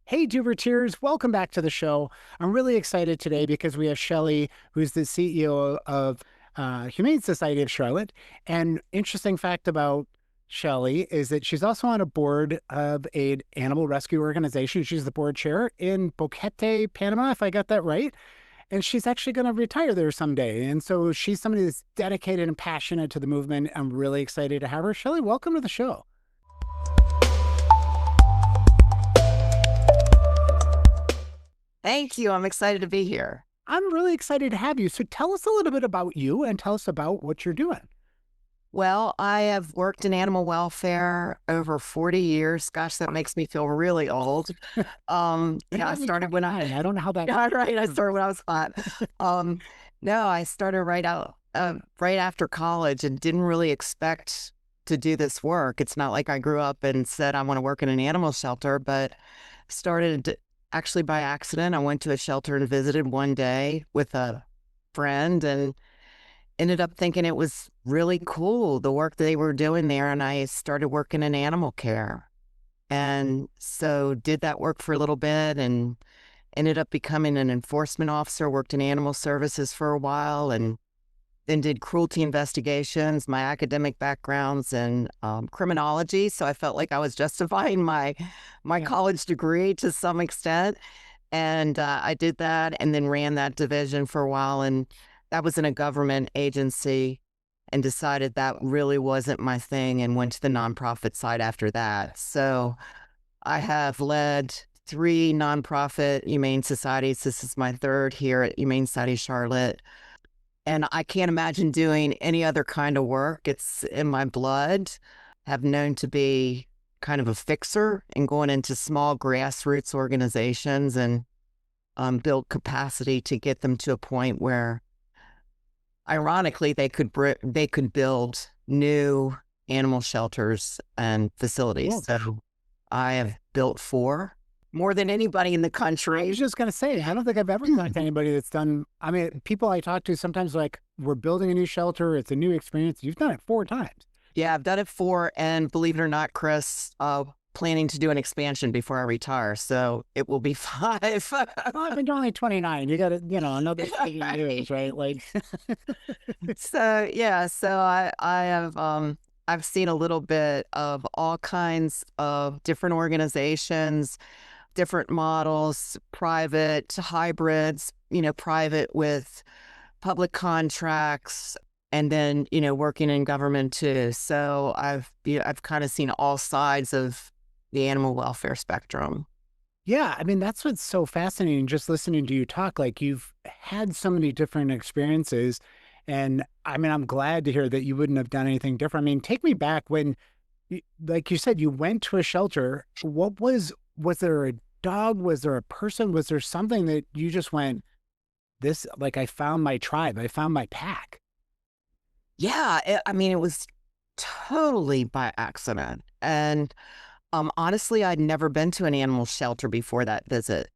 Hey, Dooberteers, welcome back to the show. I'm really excited today because we have Shelly, who's the CEO of Humane Society of Charlotte. And interesting fact about Shelly is that she's also on a board of an animal rescue organization. She's the board chair in Boquete, Panama, if I got that right. And she's actually going to retire there someday. And so she's somebody that's dedicated and passionate to the movement. I'm really excited to have her. Shelly, welcome to the show. Thank you. I'm excited to be here. I'm really excited to have you. So tell us a little bit about you and tell us about what you're doing. Well, I have worked in animal welfare over 40 years. Gosh, that makes me feel really old. I started when I don't know how that. yeah, right. I started when I was 5. No, I started right after college and didn't really expect to do this work. It's not like I grew up and said I want to work in an animal shelter, but started actually by accident. I went to a shelter and visited one day with a friend and ended up thinking it was really cool, the work they were doing there. And I started working in animal care. And so did that work for a little bit and ended up becoming an enforcement officer, worked in animal services for a while, and then did cruelty investigations. My academic background's in criminology, so I felt like I was justifying my college degree to some extent. And I did that and then ran that division for a while. And that was in a government agency and decided that really wasn't my thing and went to the nonprofit side after that. So I have led 3 nonprofit humane societies. This is my third here at Humane Society of Charlotte. And I can't imagine doing any other kind of work. It's in my blood. Have known to be kind of a fixer and going into small grassroots organizations and build capacity to get them to a point where, ironically, they could build new animal shelters and facilities. Cool. So I have built 4, more than anybody in the I country. was just going to say, I don't think I've ever talked to anybody that's done. I mean, people I talk to sometimes like, we're building a new shelter. It's a new experience. You've done it 4 times. Yeah, I've done it 4, and believe it or not, Chris, planning to do an expansion before I retire, so it will be 5. Well, I've been only 29. You got to, another 8 years, right? Like, So yeah, so I have I've seen a little bit of all kinds of different organizations, different models, private, hybrids, private with public contracts, and then, working in government too. So I've kind of seen all sides of the animal welfare spectrum. yeah, I mean, that's what's so fascinating just listening to you talk. Like, you've had so many different experiences. And I mean, I'm glad to hear that you wouldn't have done anything different. I mean, take me back when, like you said, you went to a shelter. Was there a dog? Was there a person? Was there something that you just went, this, like, I found my tribe, I found my pack? Yeah, I mean, it was totally by accident. And honestly, I'd never been to an animal shelter before that visit.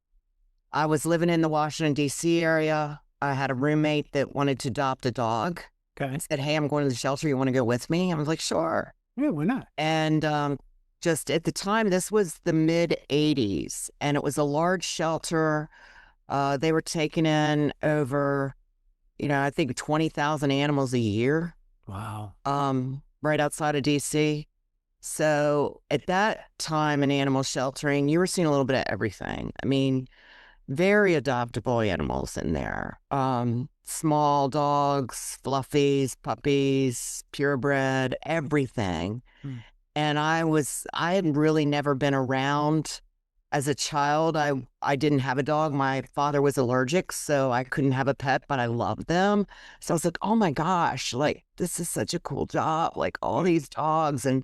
I was living in the Washington, D.C. area. I had a roommate that wanted to adopt a dog. Okay. I said, "Hey, I'm going to the shelter. You want to go with me?" I was like, "Sure." Yeah, why not? And just at the time, this was the mid 80s, and it was a large shelter. They were taking in over, I think 20,000 animals a year, Wow. right outside of DC. So at that time in animal sheltering, you were seeing a little bit of everything. I mean, very adoptable animals in there. Small dogs, fluffies, puppies, purebred, everything. Hmm. And I had really never been around as a child. I didn't have a dog. My father was allergic, so I couldn't have a pet, but I loved them. So I was like, oh my gosh, like this is such a cool job, like all these dogs. And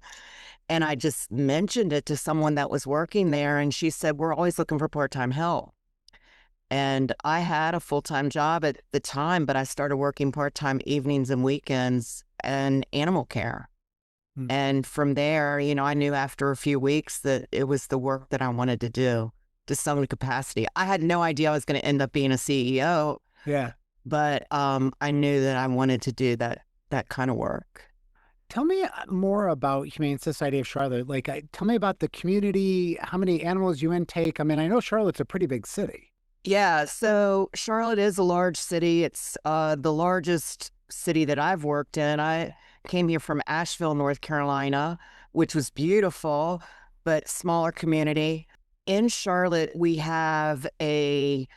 I just mentioned it to someone that was working there, and she said, we're always looking for part-time help. And I had a full-time job at the time, but I started working part-time evenings and weekends and animal care. Hmm. And from there, I knew after a few weeks that it was the work that I wanted to do to some capacity. I had no idea I was going to end up being a CEO, Yeah. but I knew that I wanted to do that kind of work. Tell me more about Humane Society of Charlotte. Like, tell me about the community, how many animals you intake. I mean, I know Charlotte's a pretty big city. Yeah, so Charlotte is a large city. It's the largest city that I've worked in. I came here from Asheville, North Carolina, which was beautiful, but smaller community. In Charlotte, we have a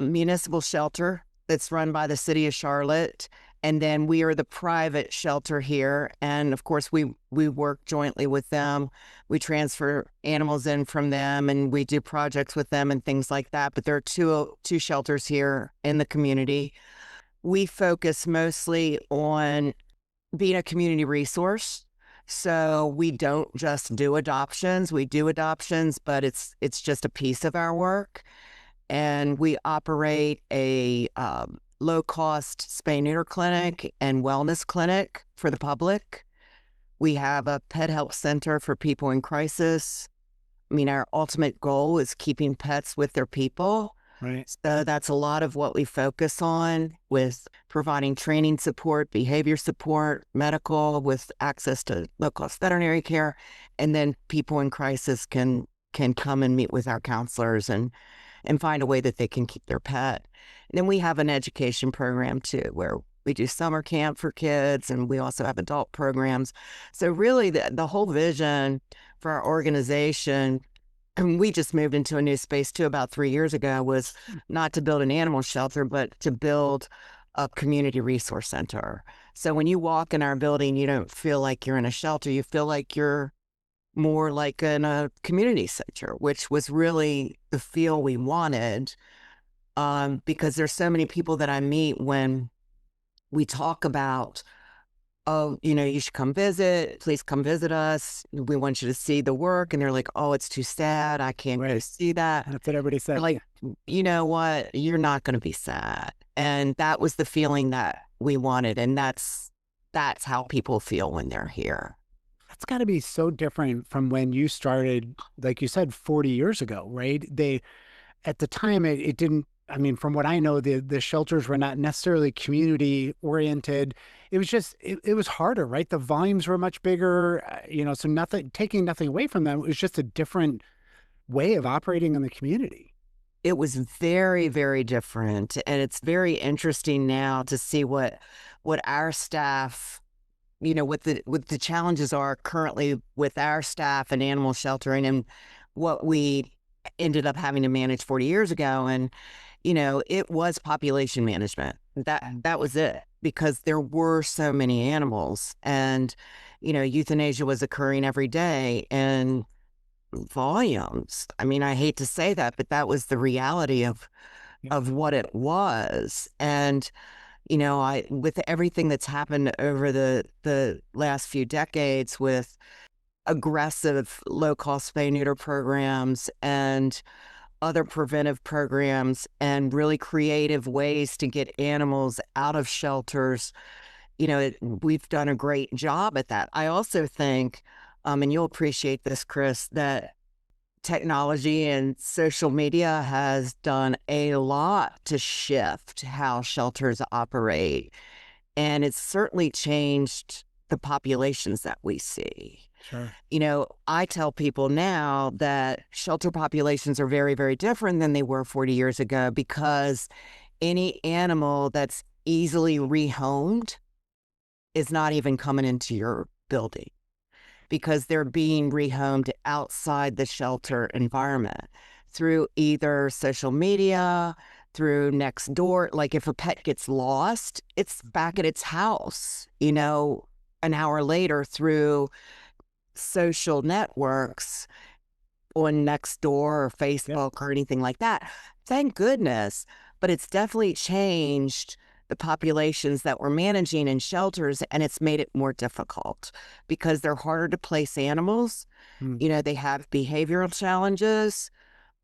municipal shelter that's run by the city of Charlotte. And then we are the private shelter here. And of course, we work jointly with them. We transfer animals in from them and we do projects with them and things like that. But there are two shelters here in the community. We focus mostly on being a community resource. So we don't just do adoptions. We do adoptions, but it's just a piece of our work. And we operate a low-cost spay-neuter clinic and wellness clinic for the public. We have a pet health center for people in crisis. I mean, our ultimate goal is keeping pets with their people. Right. So that's a lot of what we focus on with providing training support, behavior support, medical, with access to low-cost veterinary care. And then people in crisis can come and meet with our counselors and find a way that they can keep their pet. And then we have an education program too, where we do summer camp for kids, and we also have adult programs. So really the whole vision for our organization, and we just moved into a new space too about 3 years ago, was not to build an animal shelter, but to build a community resource center. So when you walk in our building, you don't feel like you're in a shelter. You feel like you're more like in a community center, which was really the feel we wanted, because there's so many people that I meet when we talk about, oh, you should come visit, please come visit us. We want you to see the work. And they're like, oh, it's too sad. I can't go Right. see that. That's what everybody They're says. like, you know what? You're not going to be sad. And that was the feeling that we wanted. And that's how people feel when they're here. That's got to be so different from when you started, like you said, 40 years ago, right? At the time, it didn't, I mean, from what I know, the shelters were not necessarily community oriented. It was just, it was harder, right? The volumes were much bigger, so taking nothing away from them. It was just a different way of operating in the community. It was very, very different. And it's very interesting now to see what our staff, what the challenges are currently with our staff and animal sheltering and what we ended up having to manage 40 years ago. And, it was population management. That was it, because there were so many animals and, euthanasia was occurring every day and volumes. I mean, I hate to say that, but that was the reality of what it was. And with everything that's happened over the last few decades with aggressive low-cost spay-neuter programs and other preventive programs and really creative ways to get animals out of shelters, we've done a great job at that. I also think, and you'll appreciate this, Chris, that technology and social media has done a lot to shift how shelters operate. And it's certainly changed the populations that we see. Sure. I tell people now that shelter populations are very, very different than they were 40 years ago, because any animal that's easily rehomed is not even coming into your building, because they're being rehomed outside the shelter environment through either social media, through next door. Like if a pet gets lost, it's back at its house, an hour later through social networks on Nextdoor or Facebook or anything like that. Thank goodness. But it's definitely changed the populations that we're managing in shelters, and it's made it more difficult because they're harder to place animals. They have behavioral challenges.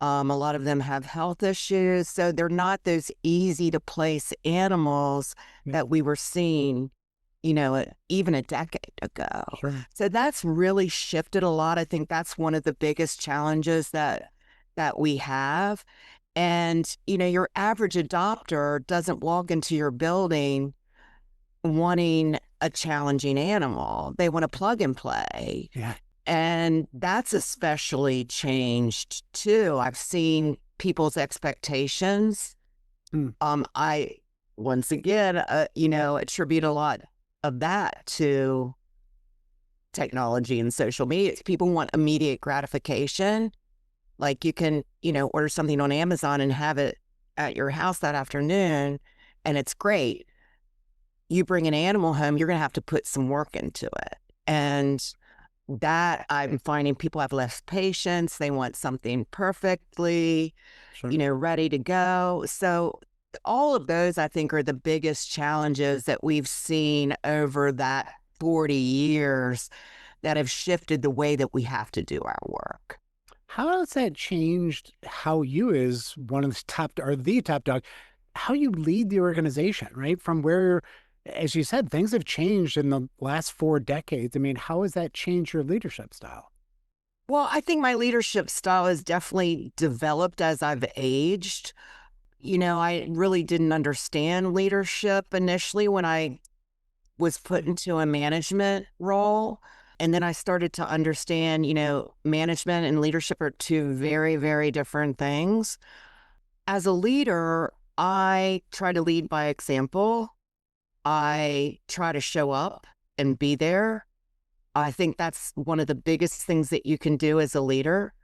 A lot of them have health issues. So they're not those easy to place animals that we were seeing, even a decade ago. Sure. So that's really shifted a lot. I think that's one of the biggest challenges that we have. And, your average adopter doesn't walk into your building wanting a challenging animal. They want to plug and play. Yeah. And that's especially changed too. I've seen people's expectations. Mm, I, once again, attribute a lot of that to technology and social media. People want immediate gratification. Like you can, order something on Amazon and have it at your house that afternoon, and it's great. You bring an animal home, you're going to have to put some work into it. And that I'm finding people have less patience. They want something perfectly, sure. ready to go. So all of those, I think, are the biggest challenges that we've seen over that 40 years that have shifted the way that we have to do our work. How has that changed how you, as one of the top or the top dog, how you lead the organization, right? From where, as you said, things have changed in the last 4 decades. I mean, how has that changed your leadership style? Well, I think my leadership style has definitely developed as I've aged. I really didn't understand leadership initially when I was put into a management role. And then I started to understand, management and leadership are two very, very different things. As a leader, I try to lead by example. I try to show up and be there. I think that's one of the biggest things that you can do as a leader.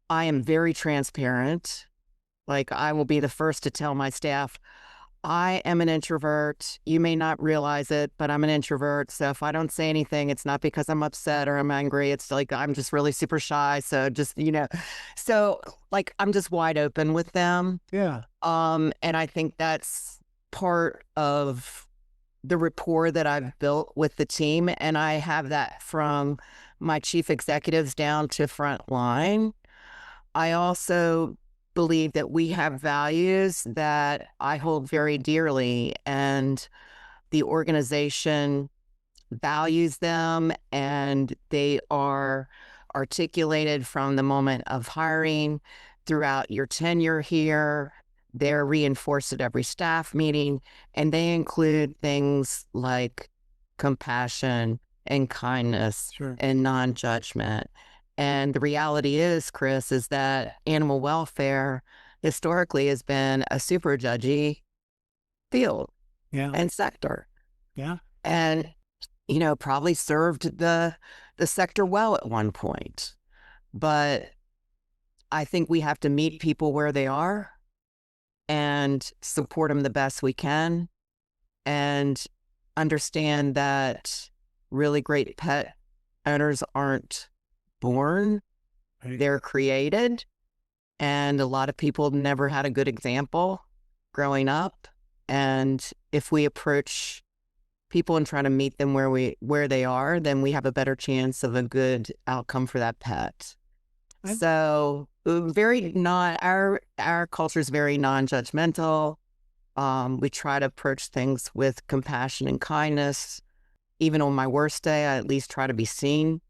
I am very transparent. Like, I will be the first to tell my staff, I am an introvert. You may not realize it, but I'm an introvert. So if I don't say anything, it's not because I'm upset or I'm angry. It's like I'm just really super shy. So so like I'm just wide open with them. Yeah. And I think that's part of the rapport that I've built with the team. And I have that from my chief executives down to front line. I also believe that we have values that I hold very dearly, and the organization values them, and they are articulated from the moment of hiring throughout your tenure here. They're reinforced at every staff meeting, and they include things like compassion and kindness Sure. and non-judgment. And the reality is, Chris, is that animal welfare historically has been a super judgy field Yeah. and sector. Yeah. And, probably served the sector well at one point. But I think we have to meet people where they are and support them the best we can, and understand that really great pet owners aren't born, Right. they're created. And a lot of people never had a good example growing up. And if we approach people and try to meet them where they are, then we have a better chance of a good outcome for that pet. I, So very not our culture is very non-judgmental. We try to approach things with compassion and kindness. Even on my worst day, I at least try to be seen.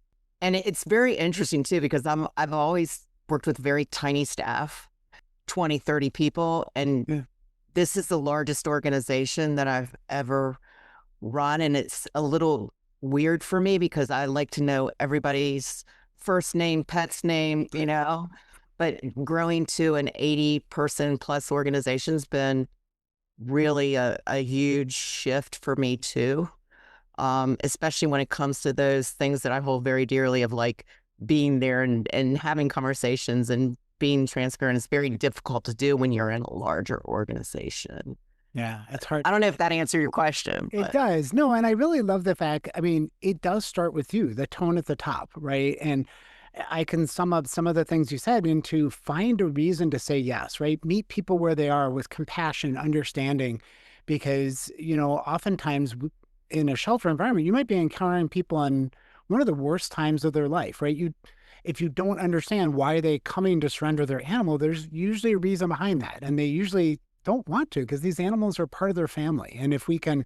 And it's very interesting too, because I've always worked with very tiny staff, 20, 30 people. And yeah. this is the largest organization that I've ever run. And it's a little weird for me because I like to know everybody's first name, pet's name, but growing to an 80-person plus organization's been really a huge shift for me too. Especially when it comes to those things that I hold very dearly of like being there and having conversations and being transparent. Is very difficult to do when you're in a larger organization. Yeah. It's hard. I don't know if that answered your question, It but does. No, and I really love the fact, I mean, it does start with you, the tone at the top, right? And I can sum up some of the things you said into find a reason to say yes, right? Meet people where they are with compassion, understanding, because, oftentimes in a shelter environment, you might be encountering people on one of the worst times of their life, right? If you don't understand why they coming to surrender their animal, there's usually a reason behind that. And they usually don't want to because these animals are part of their family. And if we can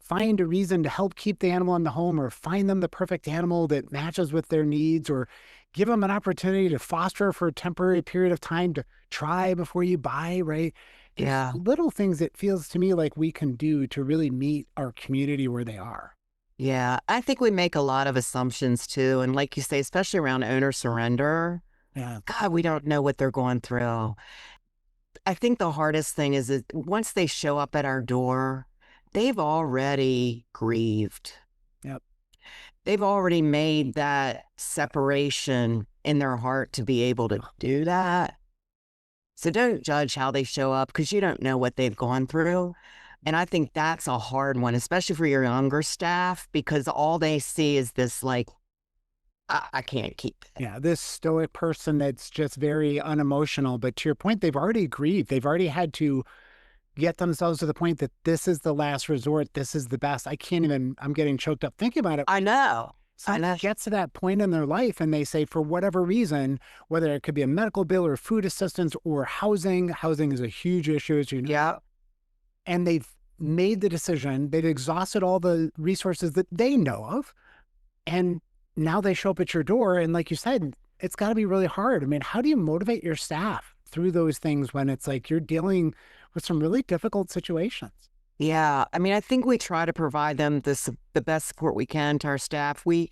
find a reason to help keep the animal in the home or find them the perfect animal that matches with their needs or give them an opportunity to foster for a temporary period of time to try before you buy, right? There's yeah. little things it feels to me like we can do to really meet our community where they are. Yeah, I think we make a lot of assumptions too. And like you say, especially around owner surrender, Yeah. God, we don't know what they're going through. I think the hardest thing is that once they show up at our door, they've already grieved. Yep. They've already made that separation in their heart to be able to do that. So don't judge how they show up because you don't know what they've gone through. And I think that's a hard one, especially for your younger staff, because all they see is this like, I can't keep it. Yeah, this stoic person that's just very unemotional. But to your point, they've already grieved. They've already had to get themselves to the point that this is the last resort. This is the best. I can't even, I'm getting choked up thinking about it. I know. I Someone know. gets to that point in their life and they say, for whatever reason, whether it could be a medical bill or food assistance or housing is a huge issue, as you know, Yeah. and they've made the decision, they've exhausted all the resources that they know of. And now they show up at your door. And like you said, it's got to be really hard. I mean, how do you motivate your staff through those things when it's like you're dealing with some really difficult situations? Yeah. I mean, I think we try to provide them the best support we can to our staff. We,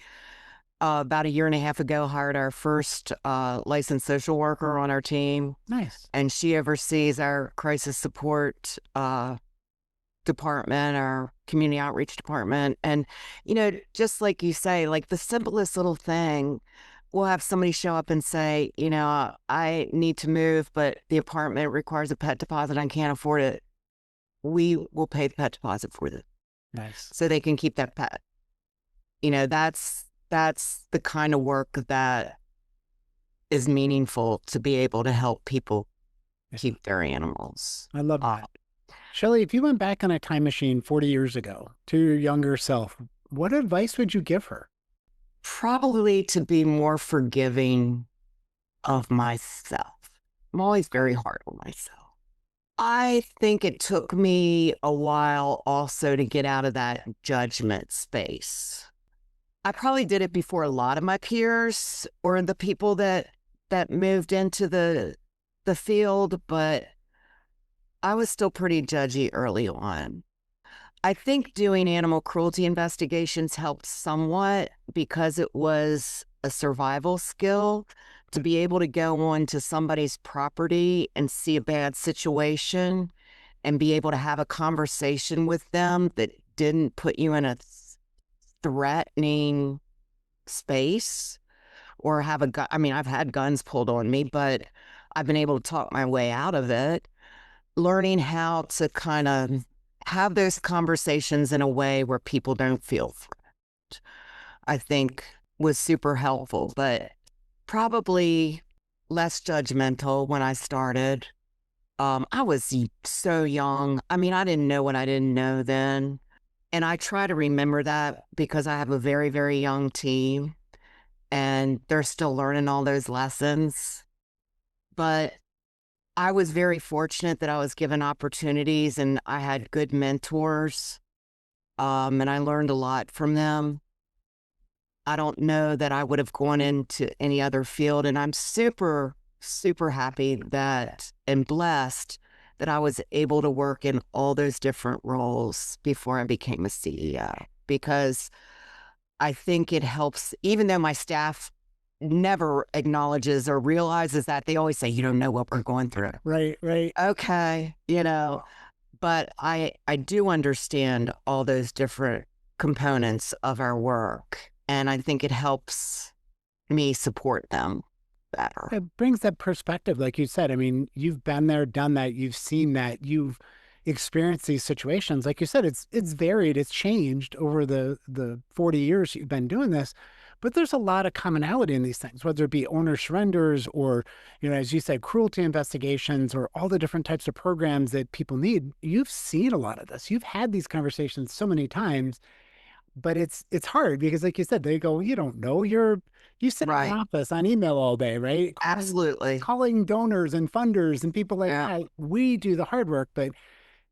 about a year and a half ago, hired our first licensed social worker on our team, Nice. and she oversees our crisis support department, our community outreach department. And, you know, just like you say, like the simplest little thing, we'll have somebody show up and say, you know, I need to move, but the apartment requires a pet deposit. I can't afford it. We will pay the pet deposit for them Nice. so they can keep that pet. You know, that's the kind of work that is meaningful to be able to help people keep their animals. I love that. Shelly, if you went back on a time machine 40 years ago to your younger self, what advice would you give her? Probably to be more forgiving of myself. I'm always very hard on myself. I think it took me a while also to get out of that judgment space. I probably did it before a lot of my peers or the people that moved into the field, but I was still pretty judgy early on. I think doing animal cruelty investigations helped somewhat because it was a survival skill to be able to go on to somebody's property and see a bad situation and be able to have a conversation with them that didn't put you in a threatening space or have a gun. I mean, I've had guns pulled on me, but I've been able to talk my way out of it. Learning how to kind of have those conversations in a way where people don't feel threatened, I think was super helpful, but probably less judgmental when I started. I was so young. I mean, I didn't know what I didn't know then. And I try to remember that because I have a very, very young team and they're still learning all those lessons. But I was very fortunate that I was given opportunities and I had good mentors, and I learned a lot from them. I don't know that I would have gone into any other field, and I'm super, super happy that and blessed that I was able to work in all those different roles before I became a CEO, because I think it helps, even though my staff never acknowledges or realizes that, they always say, you don't know what we're going through. Right, right. Okay, you know, but I do understand all those different components of our work, and I think it helps me support them better. It brings that perspective, like you said. I mean, you've been there, done that, you've seen that, you've experienced these situations. Like you said, it's varied, it's changed over the 40 years you've been doing this. But there's a lot of commonality in these things, whether it be owner surrenders or, you know, as you said, cruelty investigations or all the different types of programs that people need. You've seen a lot of this. You've had these conversations so many times, but it's hard because, like you said, they go, you don't know, you sit in the Right. office on email all day, right? Absolutely. Calling donors and funders and people like Yeah. that. We do the hard work, but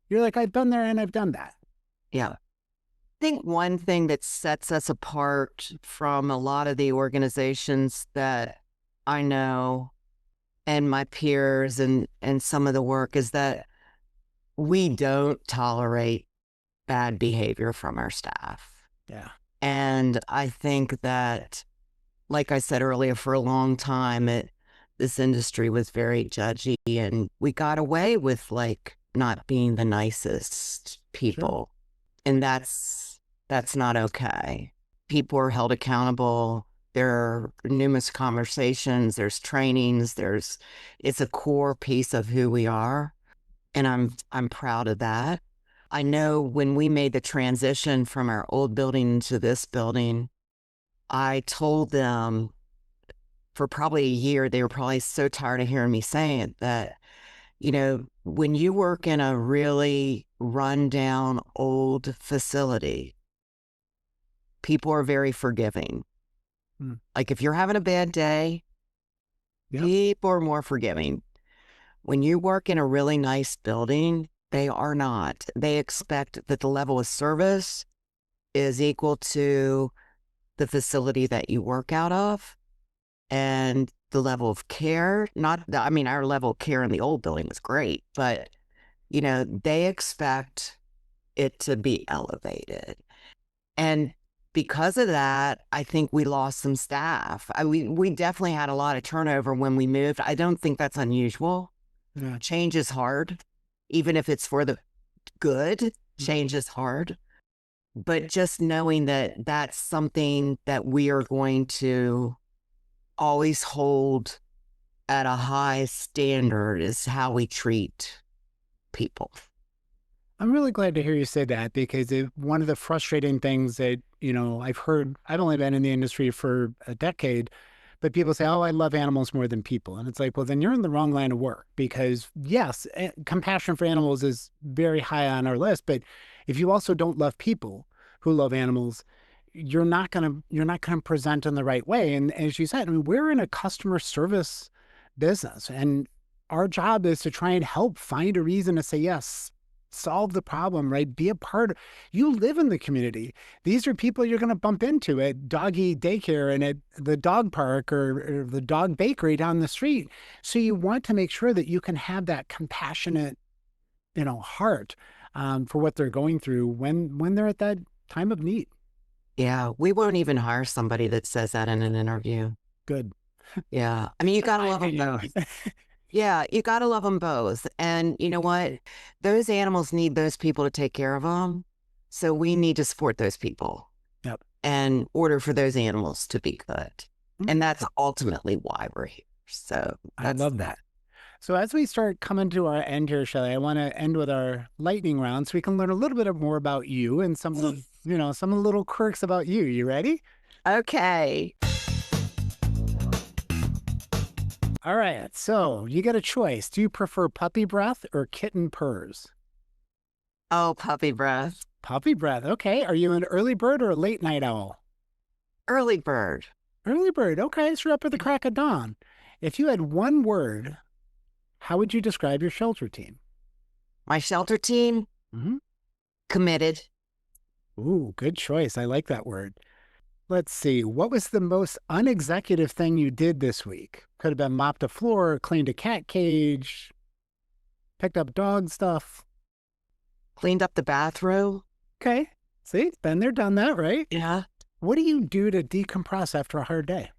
you're like, I've been there and I've done that. Yeah. I think one thing that sets us apart from a lot of the organizations that I know and my peers and some of the work is that we don't tolerate bad behavior from our staff. Yeah. And I think that, like I said earlier, for a long time, this industry was very judgy, and we got away with like not being the nicest Sure. people. And that's not okay. People are held accountable. There are numerous conversations, there's trainings, it's a core piece of who we are. And I'm proud of that. I know when we made the transition from our old building to this building, I told them for probably a year, they were probably so tired of hearing me say it that, when you work in a really rundown old facility, people are very forgiving. Mm. Like if you're having a bad day, Yep. people are more forgiving. When you work in a really nice building, they are not. They expect that the level of service is equal to the facility that you work out of, and the level of care. Not, I mean, our level of care in the old building was great, but they expect it to be elevated. And because of that, I think we lost some staff. We definitely had a lot of turnover when we moved. I don't think that's unusual. Yeah. Change is hard, even if it's for the good. Change is hard. But just knowing that that's something that we are going to always hold at a high standard is how we treat people. I'm really glad to hear you say that because one of the frustrating things that, I've heard, I've only been in the industry for a decade, but people say, oh, I love animals more than people. And it's like, well, then you're in the wrong line of work because, yes, compassion for animals is very high on our list. But if you also don't love people who love animals, you're not gonna present in the right way. And as you said, I mean, we're in a customer service business, and our job is to try and help find a reason to say yes, solve the problem, right? Be a part of, you live in the community. These are people you're going to bump into at doggy daycare and at the dog park or the dog bakery down the street. So you want to make sure that you can have that compassionate, heart for what they're going through when they're at that time of need. Yeah, we won't even hire somebody that says that in an interview. Good. Yeah. I mean, you got to love them both. Yeah, you got to love them both. And you know what? Those animals need those people to take care of them. So we need to support those people Yep. in order for those animals to be good. And that's ultimately why we're here. So I that's love that. So as we start coming to our end here, Shelley, I want to end with our lightning round so we can learn a little bit more about you and some of the, some of the little quirks about you. You ready? okay. All right. So you get a choice. Do you prefer puppy breath or kitten purrs? Oh, puppy breath. Puppy breath. Okay. Are you an early bird or a late night owl? Early bird. Early bird. Okay. So you're up at the crack of dawn. If you had one word, how would you describe your shelter team? My shelter team, Mm-hmm. committed. Ooh, good choice. I like that word. Let's see. What was the most unexecutive thing you did this week? Could have been mopped a floor, cleaned a cat cage, picked up dog stuff. Cleaned up the bathroom. Okay. See, been there, done that, right? Yeah. What do you do to decompress after a hard day?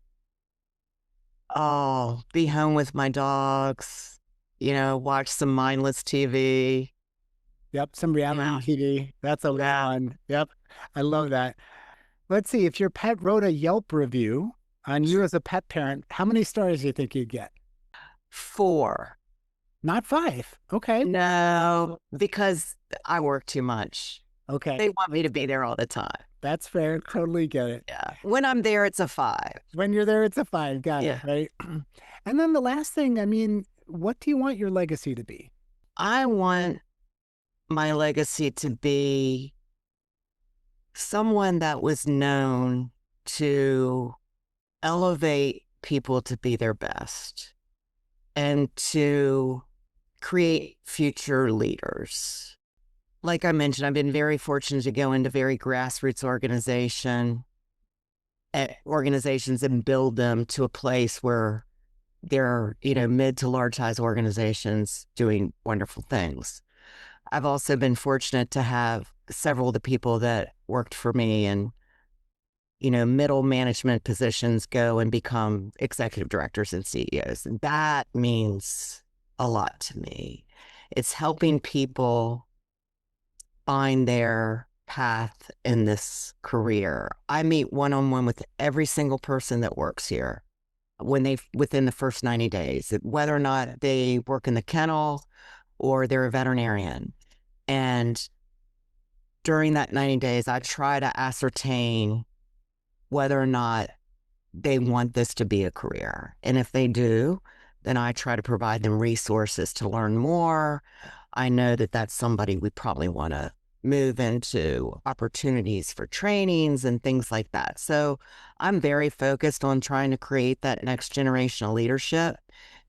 Oh, be home with my dogs, watch some mindless TV. Yep, some reality Yeah. TV. That's a Yeah. one. Yep, I love that. Let's see. If your pet wrote a Yelp review on you as a pet parent, how many stars do you think you'd get? 4. Not 5. Okay. No, because I work too much. Okay. They want me to be there all the time. That's fair. Totally get it. Yeah. When I'm there, it's a 5. When you're there, it's a 5. Got it. Yeah. Right. And then the last thing, I mean, what do you want your legacy to be? I want my legacy to be someone that was known to elevate people to be their best and to create future leaders. Like I mentioned, I've been very fortunate to go into very grassroots organizations and build them to a place where they're, mid to large size organizations doing wonderful things. I've also been fortunate to have several of the people that worked for me and middle management positions go and become executive directors and CEOs. And that means a lot to me. It's helping people find their path in this career. I meet one-on-one with every single person that works here within the first 90 days, whether or not they work in the kennel or they're a veterinarian. And during that 90 days, I try to ascertain whether or not they want this to be a career. And if they do, then I try to provide them resources to learn more. I know that that's somebody we probably want to move into opportunities for trainings and things like that. So I'm very focused on trying to create that next generation of leadership.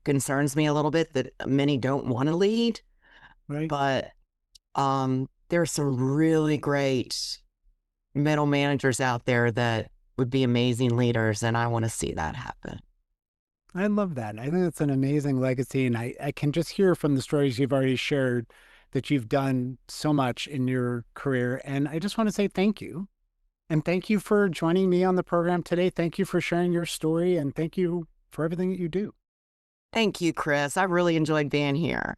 Concerns me a little bit that many don't want to lead, Right. but there's some really great middle managers out there that would be amazing leaders, and I want to see that happen. I love that. I think it's an amazing legacy. And I can just hear from the stories you've already shared that you've done so much in your career. And I just want to say thank you. And thank you for joining me on the program today. Thank you for sharing your story. And thank you for everything that you do. Thank you, Chris. I really enjoyed being here.